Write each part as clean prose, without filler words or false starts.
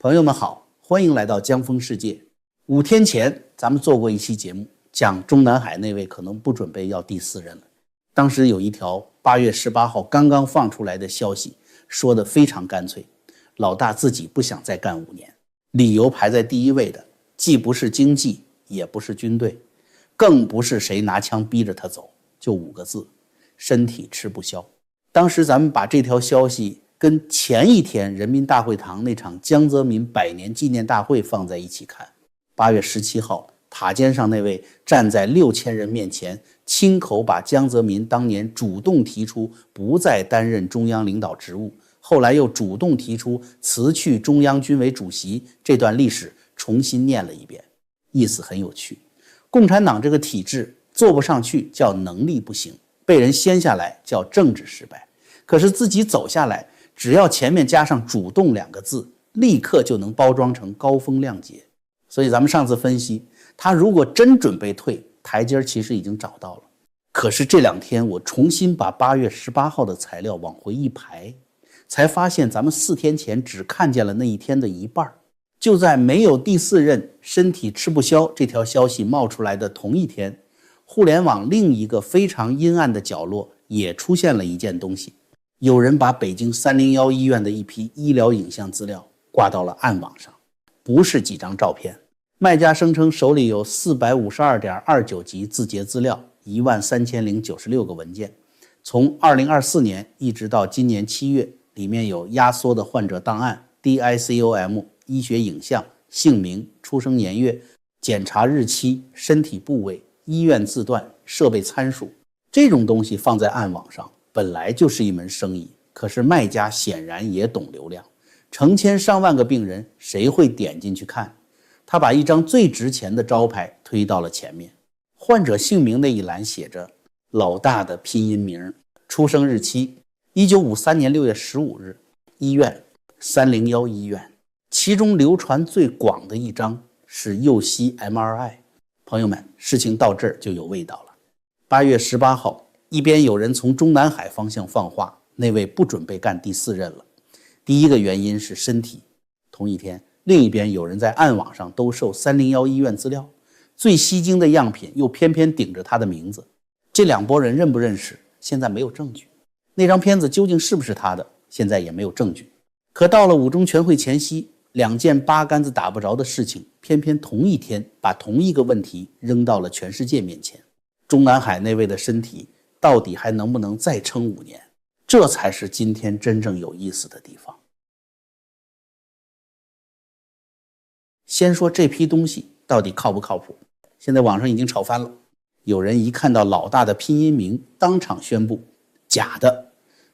朋友们好，欢迎来到江峰世界。5天前咱们做过一期节目，讲中南海那位可能不准备要第4任了。当时有一条8月18号刚刚放出来的消息，说得非常干脆，老大自己不想再干5年，理由排在第一位的既不是经济，也不是军队，更不是谁拿枪逼着他走，就5个字：身体吃不消。当时咱们把这条消息跟前一天人民大会堂那场江泽民100年纪念大会放在一起看。8月17号，塔尖上那位站在6000人面前，亲口把江泽民当年主动提出不再担任中央领导职务，后来又主动提出辞去中央军委主席，这段历史重新念了一遍，意思很有趣。共产党这个体制做不上去叫能力不行，被人掀下来叫政治失败，可是自己走下来，只要前面加上主动2个字，立刻就能包装成高风亮节。所以咱们上次分析，他如果真准备退，台阶其实已经找到了。可是这2天我重新把8月18号的材料往回一排，才发现咱们4天前只看见了那一天的一半。就在没有第4任身体吃不消这条消息冒出来的同一天，互联网另一个非常阴暗的角落也出现了一件东西。有人把北京301医院的一批医疗影像资料挂到了暗网上，不是几张照片。卖家声称手里有 452.29 级字节资料，13096个文件，从2024年一直到今年7月，里面有压缩的患者档案、DICOM、医学影像、姓名、出生年月、检查日期、身体部位、医院字段、设备参数。这种东西放在暗网上本来就是一门生意，可是卖家显然也懂流量，成千上万个病人，谁会点进去看？他把一张最值钱的招牌推到了前面。患者姓名那一栏写着老大的拼音名，出生日期1953年6月15日，医院301医院。其中流传最广的一张是右膝 MRI。 朋友们，事情到这儿就有味道了。8月18号，一边有人从中南海方向放话，那位不准备干第4任了，第一个原因是身体。同一天，另一边有人在暗网上兜售301医院资料，最吸睛的样品又偏偏顶着他的名字。这2拨人认不认识，现在没有证据。那张片子究竟是不是他的，现在也没有证据。可到了5中全会前夕，2件八竿子打不着的事情，偏偏同一天把同一个问题扔到了全世界面前。中南海那位的身体到底还能不能再撑5年？这才是今天真正有意思的地方。先说这批东西到底靠不靠谱，现在网上已经吵翻了。有人一看到老大的拼音名，当场宣布假的，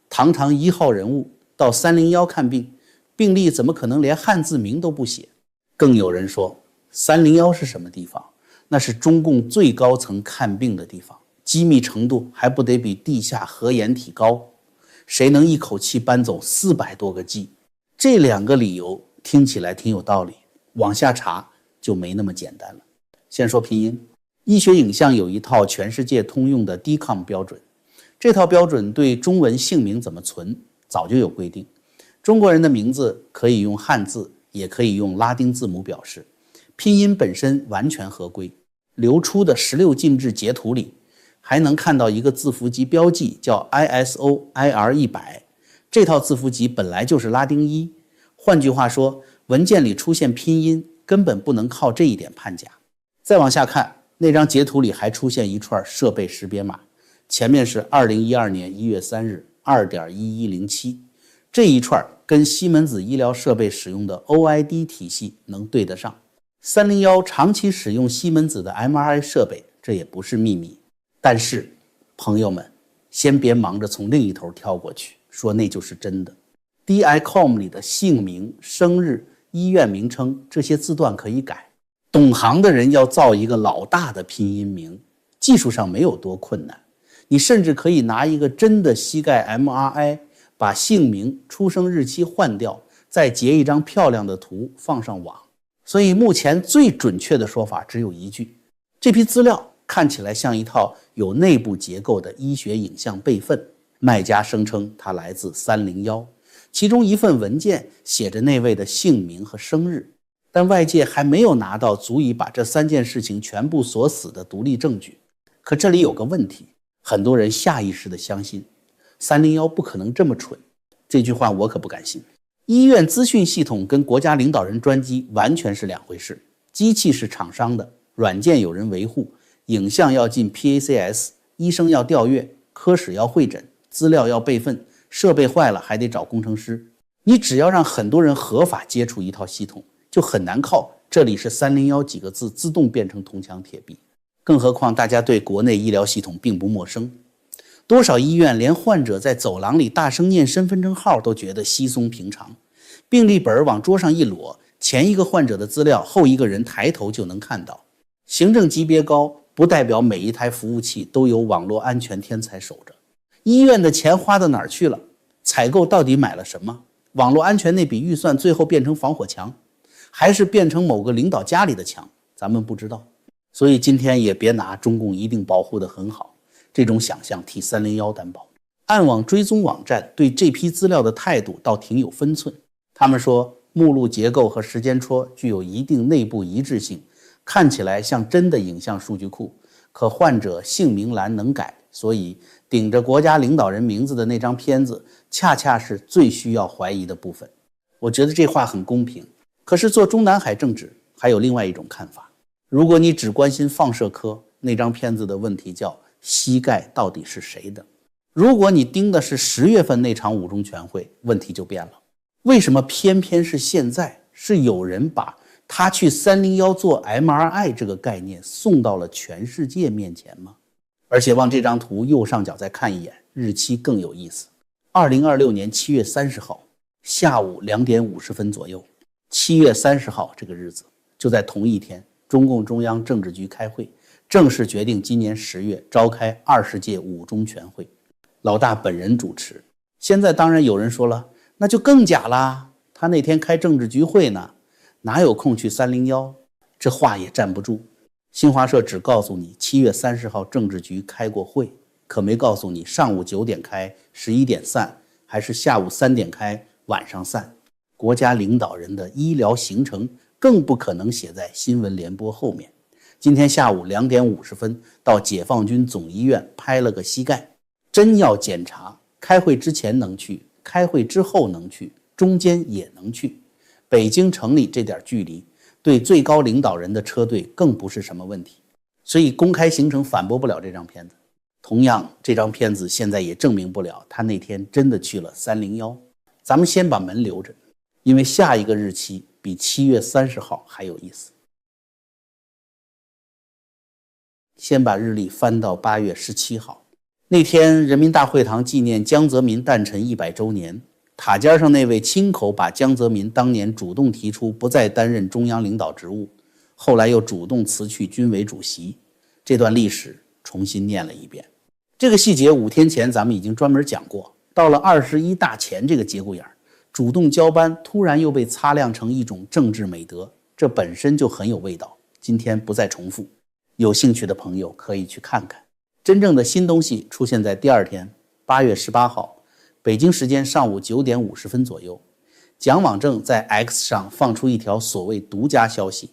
堂堂1号人物到301看病，病历怎么可能连汉字名都不写？更有人说301是什么地方？那是中共最高层看病的地方，机密程度还不得比地下核掩体高？谁能一口气搬走400多个 G？ 这2个理由听起来挺有道理，往下查就没那么简单了。先说拼音，医学影像有一套全世界通用的 DICOM 标准，这套标准对中文姓名怎么存早就有规定。中国人的名字可以用汉字，也可以用拉丁字母表示，拼音本身完全合规。流出的16进制截图里还能看到一个字符集标记叫 ISO IR100， 这套字符集本来就是拉丁1，换句话说，文件里出现拼音根本不能靠这一点判假。再往下看，那张截图里还出现一串设备识别码，前面是2012年1月3日 2.1107， 这一串跟西门子医疗设备使用的 OID 体系能对得上。301长期使用西门子的 MRI 设备，这也不是秘密。但是朋友们，先别忙着从另一头跳过去，说那就是真的。DICOM 里的姓名、生日、医院名称这些字段可以改，懂行的人要造一个老大的拼音名，技术上没有多困难。你甚至可以拿一个真的膝盖 MRI， 把姓名、出生日期换掉，再截一张漂亮的图放上网。所以目前最准确的说法只有一句，这批资料看起来像一套有内部结构的医学影像备份，卖家声称它来自301，其中一份文件写着那位的姓名和生日，但外界还没有拿到足以把这3件事情全部锁死的独立证据。可这里有个问题，很多人下意识地相信301不可能这么蠢，这句话我可不敢信。医院资讯系统跟国家领导人专机完全是两回事，机器是厂商的，软件有人维护，影像要进 PACS， 医生要调阅，科室要会诊，资料要备份，设备坏了还得找工程师。你只要让很多人合法接触一套系统，就很难靠这里是301几个字自动变成铜墙铁壁。更何况大家对国内医疗系统并不陌生，多少医院连患者在走廊里大声念身份证号都觉得稀松平常，病历本往桌上一摞，前一个患者的资料后一个人抬头就能看到。行政级别高不代表每一台服务器都有网络安全天才守着。医院的钱花到哪儿去了？采购到底买了什么？网络安全那笔预算最后变成防火墙，还是变成某个领导家里的墙？咱们不知道。所以今天也别拿中共一定保护得很好这种想象替301担保。暗网追踪网站对这批资料的态度倒挺有分寸，他们说目录结构和时间戳具有一定内部一致性，看起来像真的影像数据库，可患者姓名栏能改，所以顶着国家领导人名字的那张片子恰恰是最需要怀疑的部分。我觉得这话很公平，可是做中南海政治还有另外一种看法。如果你只关心放射科，那张片子的问题叫膝盖到底是谁的。如果你盯的是10月份那场5中全会，问题就变了。为什么偏偏是现在？是有人把他去301做 MRI 这个概念送到了全世界面前吗？而且往这张图右上角再看一眼，日期更有意思。2026年7月30号下午2点50分左右，7月30号这个日子，就在同一天，中共中央政治局开会，正式决定今年10月召开20届5中全会，老大本人主持。现在当然有人说了，那就更假啦，他那天开政治局会呢，哪有空去301？这话也站不住。新华社只告诉你7月30号政治局开过会，可没告诉你上午9点开11点散，还是下午3点开晚上散。国家领导人的医疗行程更不可能写在新闻联播后面。今天下午2点50分到解放军总医院拍了个膝盖，真要检查，开会之前能去，开会之后能去，中间也能去。北京城里这点距离，对最高领导人的车队更不是什么问题，所以公开行程反驳不了这张片子。同样，这张片子现在也证明不了他那天真的去了301。咱们先把门留着，因为下一个日期比7月30号还有意思。先把日历翻到8月17号，那天人民大会堂纪念江泽民诞辰100周年，塔尖上那位亲口把江泽民当年主动提出不再担任中央领导职务，后来又主动辞去军委主席，这段历史重新念了一遍。这个细节5天前咱们已经专门讲过，到了21大前这个节骨眼，主动交班突然又被擦亮成一种政治美德，这本身就很有味道。今天不再重复，有兴趣的朋友可以去看看。真正的新东西出现在第二天8月18号北京时间上午9点50分左右，蒋网正在 X 上放出一条所谓独家消息，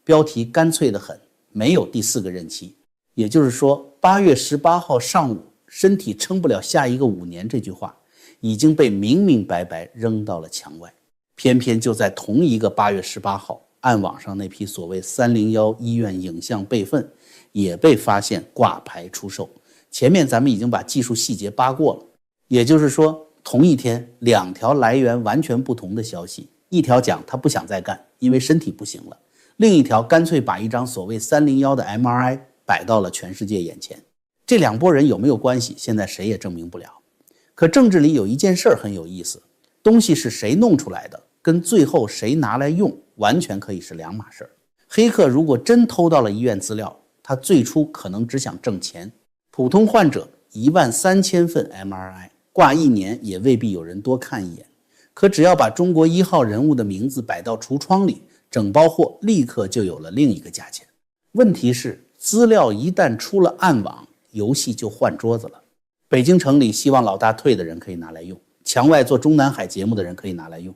标题干脆得很，没有第4个任期。也就是说8月18号上午身体撑不了下一个5年这句话已经被明明白白扔到了墙外。偏偏就在同一个8月18号，暗网上那批所谓301医院影像备份也被发现挂牌出售。前面咱们已经把技术细节扒过了，也就是说同一天2条来源完全不同的消息，一条讲他不想再干，因为身体不行了，另一条干脆把一张所谓301的 MRI 摆到了全世界眼前。这两拨人有没有关系，现在谁也证明不了。可政治里有一件事很有意思，东西是谁弄出来的，跟最后谁拿来用完全可以是两码事。黑客如果真偷到了医院资料，他最初可能只想挣钱。普通患者13000份 MRI 挂1年也未必有人多看一眼，可只要把中国1号人物的名字摆到橱窗里，整包货立刻就有了另一个价钱。问题是资料一旦出了暗网，游戏就换桌子了。北京城里希望老大退的人可以拿来用，墙外做中南海节目的人可以拿来用。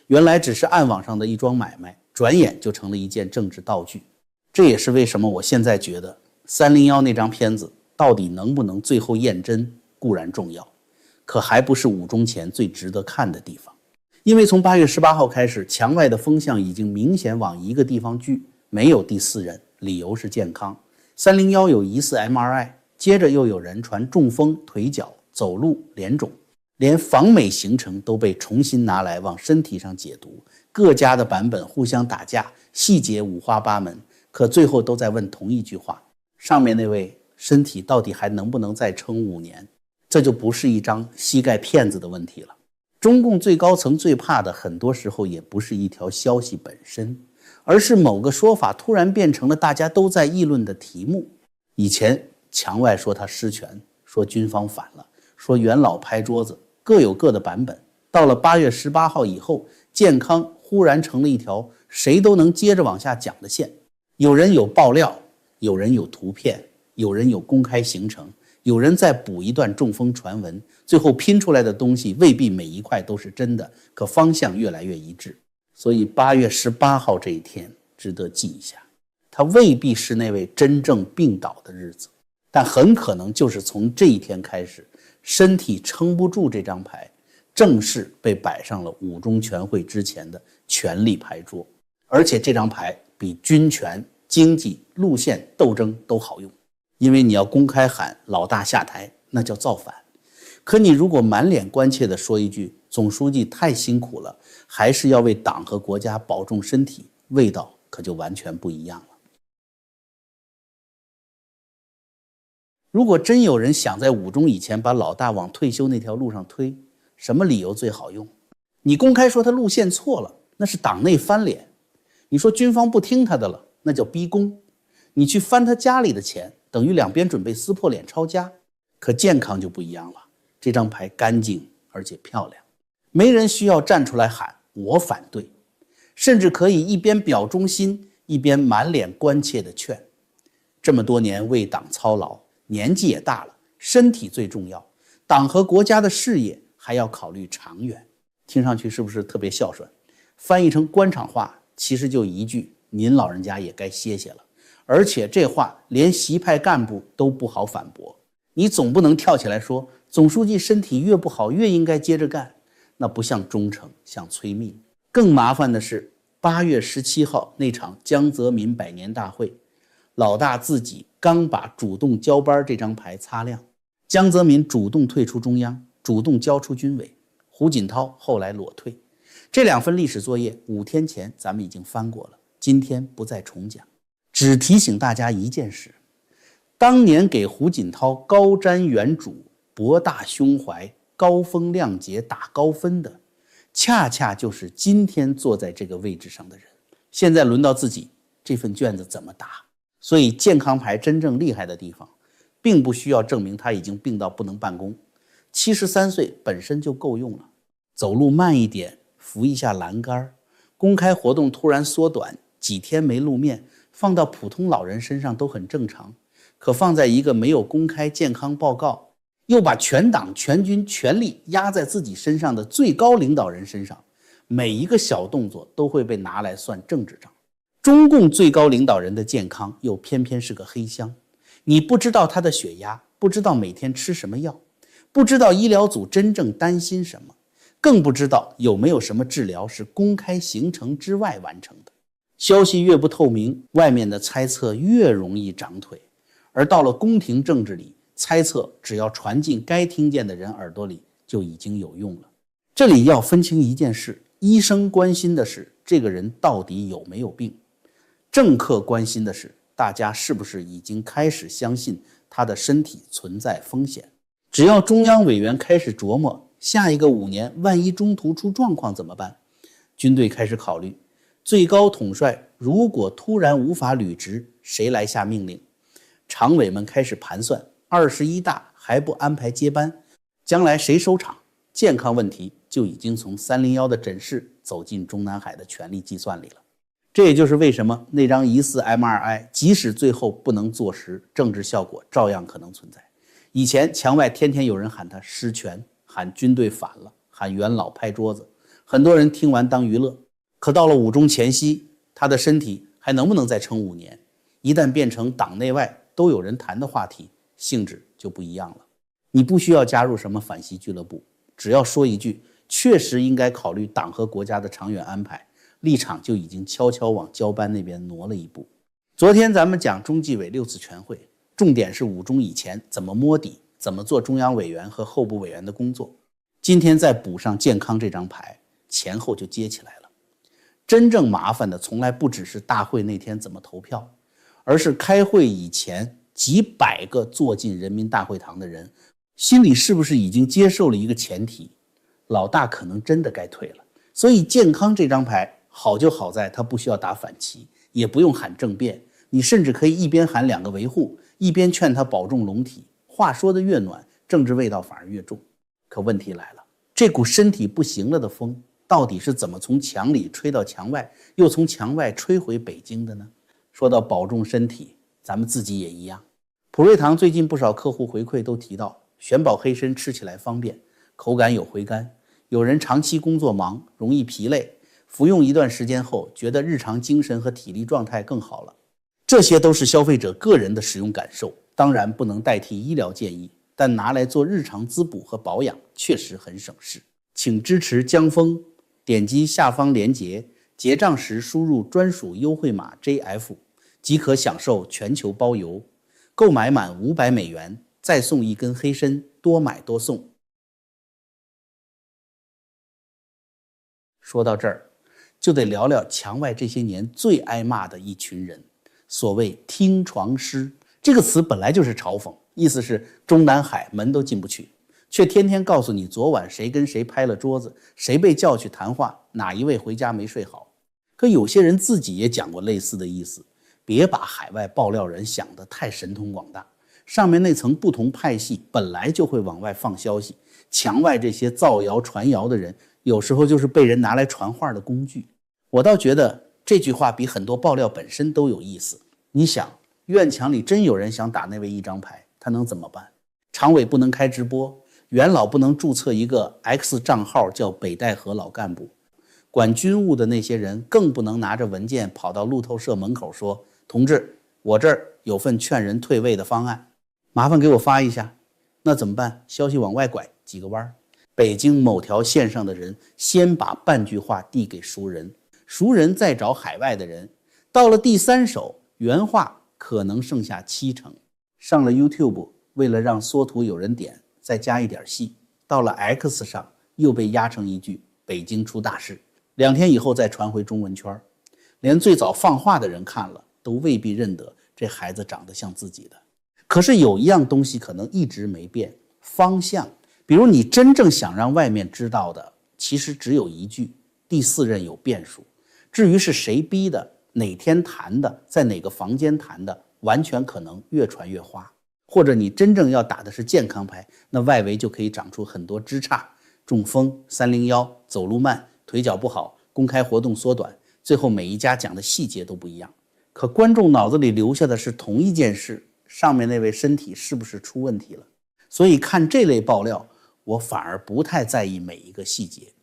原来只是暗网上的一桩买卖，转眼就成了一件政治道具。这也是为什么我现在觉得301那张片子到底能不能最后验真固然重要，可还不是5中前最值得看的地方。因为从8月18号开始，墙外的风向已经明显往一个地方聚，没有第四人，理由是健康。301有疑似 MRI， 接着又有人传中风、腿脚、走路脸肿，连访美行程都被重新拿来往身体上解读，各家的版本互相打架，细节五花八门，可最后都在问同一句话：上面那位身体到底还能不能再撑5年？这就不是一张膝盖片子的问题了。中共最高层最怕的，很多时候也不是一条消息本身，而是某个说法突然变成了大家都在议论的题目。以前墙外说他失权，说军方反了，说元老拍桌子，各有各的版本。到了8月18号以后，健康忽然成了一条谁都能接着往下讲的线。有人有爆料，有人有图片，有人有公开行程，有人再补一段中风传闻，最后拼出来的东西未必每一块都是真的，可方向越来越一致。所以8月18号这一天值得记一下，它未必是那位真正病倒的日子，但很可能就是从这一天开始，身体撑不住这张牌正式被摆上了5中全会之前的权力牌桌。而且这张牌比军权、经济、路线斗争都好用，因为你要公开喊老大下台，那叫造反。可你如果满脸关切地说一句总书记太辛苦了，还是要为党和国家保重身体，味道可就完全不一样了。如果真有人想在5中以前把老大往退休那条路上推，什么理由最好用？你公开说他路线错了，那是党内翻脸；你说军方不听他的了，那叫逼宫；你去翻他家里的钱，等于两边准备撕破脸抄家。可健康就不一样了，这张牌干净而且漂亮，没人需要站出来喊我反对，甚至可以一边表忠心，一边满脸关切地劝。这么多年为党操劳，年纪也大了，身体最重要，党和国家的事业还要考虑长远。听上去是不是特别孝顺？翻译成官场话，其实就一句：您老人家也该歇歇了。而且这话连习派干部都不好反驳。你总不能跳起来说总书记身体越不好越应该接着干，那不像忠诚，像催命。更麻烦的是8月17号那场江泽民100年大会，老大自己刚把主动交班这张牌擦亮，江泽民主动退出中央，主动交出军委，胡锦涛后来裸退。这2份历史作业5天前咱们已经翻过了，今天不再重讲，只提醒大家一件事：当年给胡锦涛高瞻远瞩、博大胸怀、高风亮节打高分的，恰恰就是今天坐在这个位置上的人。现在轮到自己，这份卷子怎么答？所以健康牌真正厉害的地方，并不需要证明他已经病到不能办公，73岁本身就够用了。走路慢一点，扶一下栏杆，公开活动突然缩短，几天没露面，放到普通老人身上都很正常。可放在一个没有公开健康报告，又把全党全军全力压在自己身上的最高领导人身上，每一个小动作都会被拿来算政治账。中共最高领导人的健康又偏偏是个黑箱，你不知道他的血压，不知道每天吃什么药，不知道医疗组真正担心什么，更不知道有没有什么治疗是公开行程之外完成的。消息越不透明，外面的猜测越容易长腿。而到了宫廷政治里，猜测只要传进该听见的人耳朵里，就已经有用了。这里要分清一件事，医生关心的是这个人到底有没有病，政客关心的是大家是不是已经开始相信他的身体存在风险。只要中央委员开始琢磨下一个5年万一中途出状况怎么办，军队开始考虑最高统帅如果突然无法履职，谁来下命令，常委们开始盘算21大还不安排接班，将来谁收场，健康问题就已经从301的诊室走进中南海的权力计算里了。这也就是为什么那张疑似 MRI 即使最后不能坐实，政治效果照样可能存在。以前墙外天天有人喊他失权，喊军队反了，喊元老拍桌子，很多人听完当娱乐。可到了5中前夕，他的身体还能不能再撑5年？一旦变成党内外都有人谈的话题，性质就不一样了。你不需要加入什么反习俱乐部，只要说一句确实应该考虑党和国家的长远安排，立场就已经悄悄往交班那边挪了一步。昨天咱们讲中纪委6次全会，重点是5中以前怎么摸底，怎么做中央委员和候补委员的工作。今天再补上健康这张牌，前后就接起来了。真正麻烦的从来不只是大会那天怎么投票，而是开会以前几百个坐进人民大会堂的人心里是不是已经接受了一个前提，老大可能真的该退了。所以健康这张牌好就好在它不需要打反旗，也不用喊政变，你甚至可以一边喊2个维护，一边劝他保重龙体。话说的越暖，政治味道反而越重。可问题来了，这股身体不行了的风到底是怎么从墙里吹到墙外，又从墙外吹回北京的呢？说到保重身体，咱们自己也一样。普瑞堂最近不少客户回馈都提到，玄宝黑参吃起来方便，口感有回甘，有人长期工作忙，容易疲累，服用一段时间后，觉得日常精神和体力状态更好了。这些都是消费者个人的使用感受，当然不能代替医疗建议，但拿来做日常滋补和保养确实很省事。请支持江峰，点击下方链接，结账时输入专属优惠码 JF， 即可享受全球包邮。购买满500美元再送1根黑参，多买多送。说到这儿，就得聊聊墙外这些年最挨骂的一群人，所谓听床师。这个词本来就是嘲讽，意思是中南海门都进不去，却天天告诉你昨晚谁跟谁拍了桌子，谁被叫去谈话，哪一位回家没睡好。可有些人自己也讲过类似的意思，别把海外爆料人想得太神通广大，上面那层不同派系本来就会往外放消息，墙外这些造谣传谣的人有时候就是被人拿来传话的工具。我倒觉得这句话比很多爆料本身都有意思。你想，院墙里真有人想打那位1张牌，他能怎么办？常委不能开直播，元老不能注册一个 X 账号叫北戴河老干部，管军务的那些人更不能拿着文件跑到路透社门口说，同志，我这儿有份劝人退位的方案，麻烦给我发一下。那怎么办？消息往外拐，几个弯。北京某条线上的人先把半句话递给熟人，熟人再找海外的人，到了第3手，原话可能剩下70%。上了 YouTube， 为了让缩图有人点，再加一点戏，到了 X 上又被压成一句北京出大事，2天以后再传回中文圈，连最早放话的人看了都未必认得这孩子长得像自己的。可是有一样东西可能一直没变，方向。比如你真正想让外面知道的，其实只有一句，第4任有变数。至于是谁逼的，哪天谈的，在哪个房间谈的，完全可能越传越花。或者你真正要打的是健康牌，那外围就可以长出很多枝杈，中风、301、走路慢、腿脚不好、公开活动缩短，最后每一家讲的细节都不一样。可观众脑子里留下的是同一件事，上面那位身体是不是出问题了？所以看这类爆料，我反而不太在意每一个细节。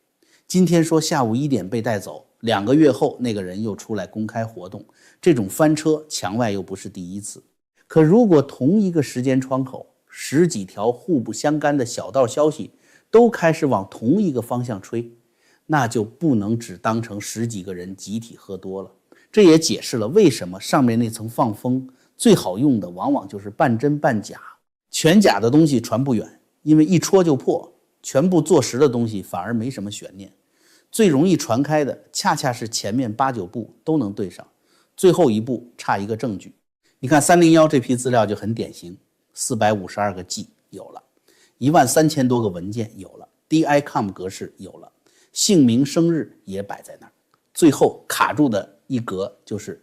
今天说下午1点被带走，2个月后那个人又出来公开活动，这种翻车墙外又不是第一次。可如果同一个时间窗口，10几条互不相干的小道消息都开始往同一个方向吹，那就不能只当成10几个人集体喝多了。这也解释了为什么上面那层放风最好用的往往就是半真半假，全假的东西传不远，因为一戳就破，全部坐实的东西反而没什么悬念。最容易传开的恰恰是前面8、9步都能对上，最后一步差一个证据。你看301这批资料就很典型，452个 G 有了，13000多个文件有了， DICOM 格式有了，姓名生日也摆在那儿，最后卡住的一格就是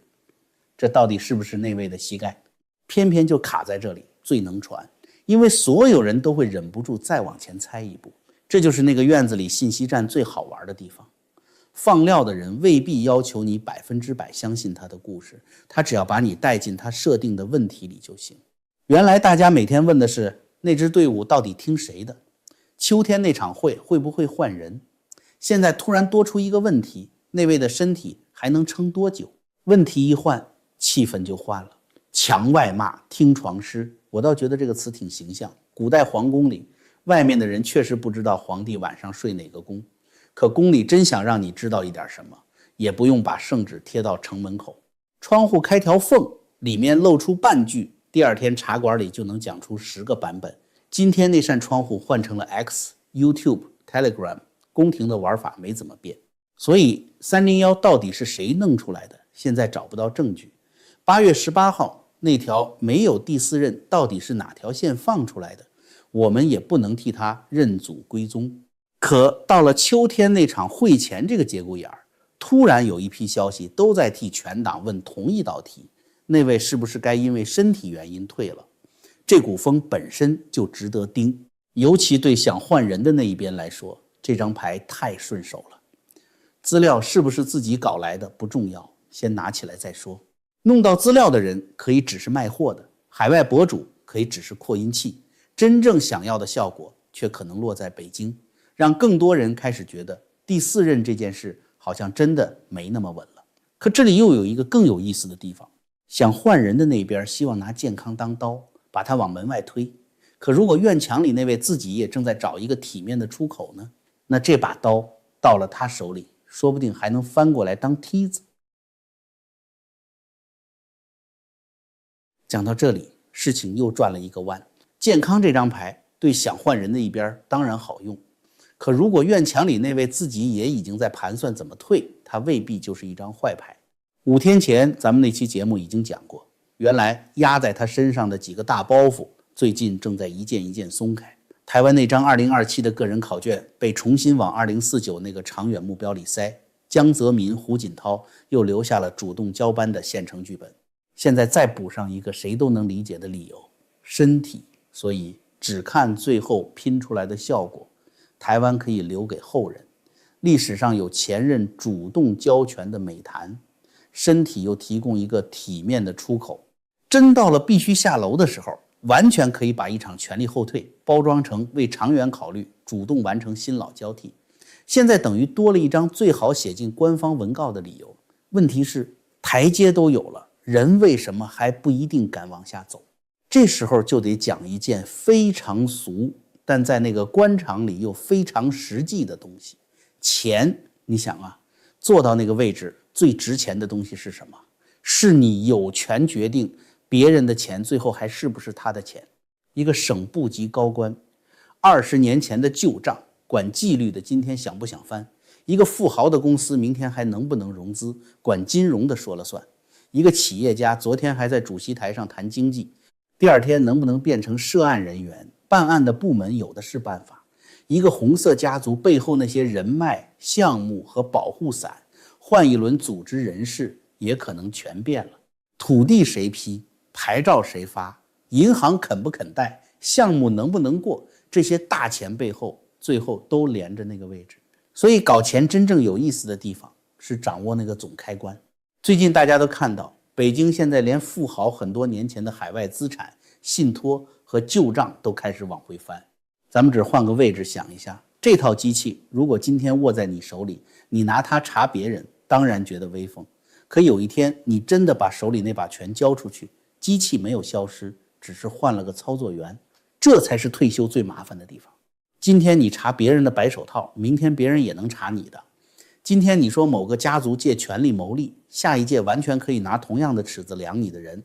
这到底是不是那位的膝盖，偏偏就卡在这里最能传，因为所有人都会忍不住再往前猜一步。这就是那个院子里信息战最好玩的地方。放料的人未必要求你100%相信他的故事，他只要把你带进他设定的问题里就行。原来大家每天问的是那支队伍到底听谁的，秋天那场会不会换人？现在突然多出一个问题，那位的身体还能撑多久？问题一换，气氛就换了。墙外骂，听床诗，我倒觉得这个词挺形象。古代皇宫里，外面的人确实不知道皇帝晚上睡哪个宫，可宫里真想让你知道一点什么，也不用把圣旨贴到城门口，窗户开条缝，里面露出半句，第二天茶馆里就能讲出10个版本。今天那扇窗户换成了 X、YouTube、Telegram， 宫廷的玩法没怎么变。所以301到底是谁弄出来的？现在找不到证据。8月18号那条没有第4任到底是哪条线放出来的，我们也不能替他认祖归宗。可到了秋天那场会前这个节骨眼儿，突然有一批消息都在替全党问同一道题，那位是不是该因为身体原因退了？这股风本身就值得盯，尤其对想换人的那一边来说，这张牌太顺手了。资料是不是自己搞来的不重要，先拿起来再说。弄到资料的人可以只是卖货的，海外博主可以只是扩音器，真正想要的效果却可能落在北京，让更多人开始觉得第4任这件事好像真的没那么稳了。可这里又有一个更有意思的地方，想换人的那边希望拿健康当刀，把他往门外推。可如果院墙里那位自己也正在找一个体面的出口呢，那这把刀到了他手里，说不定还能翻过来当梯子。讲到这里，事情又转了一个弯。健康这张牌对想换人的一边当然好用，可如果院墙里那位自己也已经在盘算怎么退，他未必就是一张坏牌。5天前咱们那期节目已经讲过，原来压在他身上的几个大包袱最近正在一件一件松开。台湾那张2027的个人考卷被重新往2049那个长远目标里塞，江泽民、胡锦涛又留下了主动交班的现成剧本。现在再补上一个谁都能理解的理由，身体。所以只看最后拼出来的效果，台湾可以留给后人。历史上有前任主动交权的美谈，身体又提供一个体面的出口。真到了必须下楼的时候，完全可以把一场全力后退包装成为长远考虑，主动完成新老交替。现在等于多了一张最好写进官方文告的理由。问题是台阶都有了，人为什么还不一定敢往下走？这时候就得讲一件非常俗，但在那个官场里又非常实际的东西。钱，你想啊，做到那个位置最值钱的东西是什么？是你有权决定别人的钱最后还是不是他的钱。一个省部级高官，20年前的旧账，管纪律的今天想不想翻？一个富豪的公司明天还能不能融资，管金融的说了算。一个企业家昨天还在主席台上谈经济，第二天能不能变成涉案人员，办案的部门有的是办法。一个红色家族背后那些人脉、项目和保护伞，换一轮组织人事也可能全变了。土地谁批，牌照谁发，银行肯不肯贷，项目能不能过，这些大钱背后最后都连着那个位置。所以搞钱真正有意思的地方是掌握那个总开关。最近大家都看到，北京现在连富豪很多年前的海外资产、信托和旧账都开始往回翻。咱们只换个位置想一下，这套机器如果今天握在你手里，你拿它查别人，当然觉得威风。可有一天你真的把手里那把权交出去，机器没有消失，只是换了个操作员，这才是退休最麻烦的地方。今天你查别人的白手套，明天别人也能查你的。今天你说某个家族借权力谋利，下一届完全可以拿同样的尺子量你的人。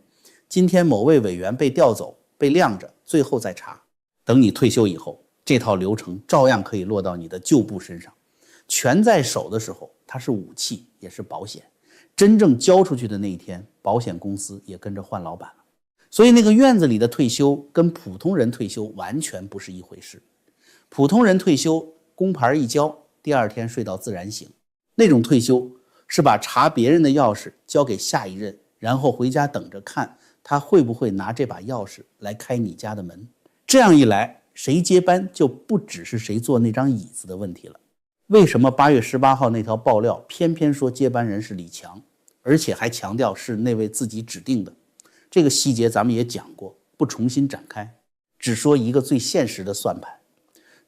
今天某位委员被调走，被晾着，最后再查。等你退休以后，这套流程照样可以落到你的旧部身上。权在手的时候，它是武器，也是保险。真正交出去的那一天，保险公司也跟着换老板了。所以那个院子里的退休跟普通人退休完全不是一回事。普通人退休，工牌一交，第二天睡到自然醒。那种退休是把查别人的钥匙交给下一任，然后回家等着看他会不会拿这把钥匙来开你家的门。这样一来，谁接班就不只是谁坐那张椅子的问题了。为什么8月18号那条爆料偏偏说接班人是李强，而且还强调是那位自己指定的？这个细节咱们也讲过，不重新展开，只说一个最现实的算盘。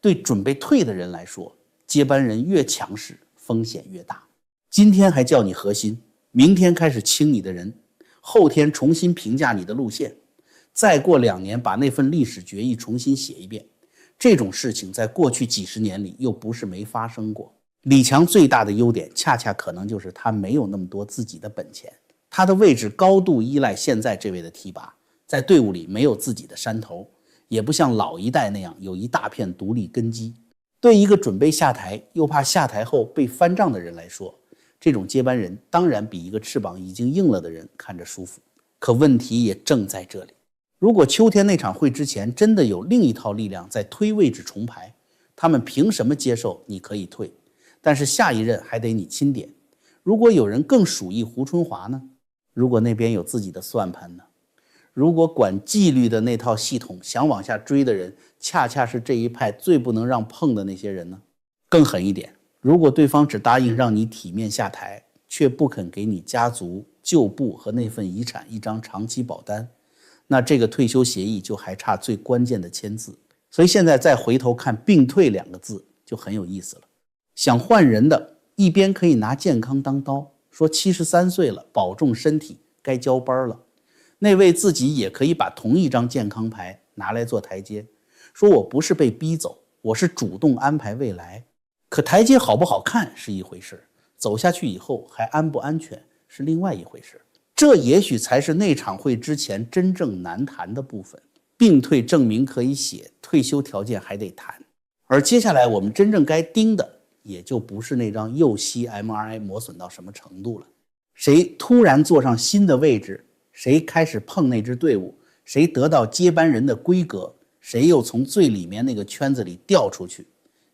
对准备退的人来说，接班人越强势，风险越大。今天还叫你核心，明天开始清你的人，后天重新评价你的路线，再过2年把那份历史决议重新写一遍。这种事情在过去几十年里又不是没发生过。李强最大的优点恰恰可能就是他没有那么多自己的本钱，他的位置高度依赖现在这位的提拔，在队伍里没有自己的山头，也不像老一代那样有一大片独立根基。对一个准备下台又怕下台后被翻账的人来说，这种接班人当然比一个翅膀已经硬了的人看着舒服。可问题也正在这里，如果秋天那场会之前真的有另一套力量在推位置重排，他们凭什么接受你可以退，但是下一任还得你钦点？如果有人更属意胡春华呢？如果那边有自己的算盘呢？如果管纪律的那套系统想往下追的人恰恰是这一派最不能让碰的那些人呢？更狠一点，如果对方只答应让你体面下台，却不肯给你家族旧部和那份遗产一张长期保单，那这个退休协议就还差最关键的签字。所以现在再回头看并退2个字就很有意思了。想换人的一边可以拿健康当刀，说73岁了保重身体该交班了，那位自己也可以把同一张健康牌拿来做台阶，说我不是被逼走，我是主动安排未来。可台阶好不好看是一回事，走下去以后还安不安全是另外一回事。这也许才是那场会之前真正难谈的部分。并退证明可以写，退休条件还得谈。而接下来我们真正该盯的也就不是那张右膝 MRI 磨损到什么程度了，谁突然坐上新的位置，谁开始碰那支队伍，谁得到接班人的规格，谁又从最里面那个圈子里掉出去，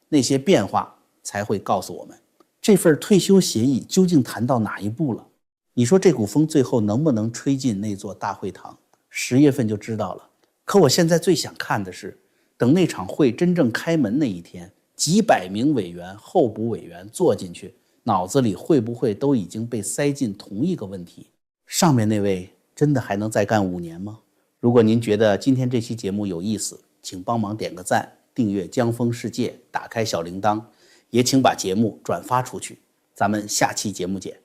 那些变化才会告诉我们这份退休协议究竟谈到哪一步了。你说这股风最后能不能吹进那座大会堂，10月份就知道了。可我现在最想看的是，等那场会真正开门那一天，几百名委员、候补委员坐进去，脑子里会不会都已经被塞进同一个问题：上面那位真的还能再干5年吗？如果您觉得今天这期节目有意思，请帮忙点个赞，订阅江风世界，打开小铃铛，也请把节目转发出去。咱们下期节目见。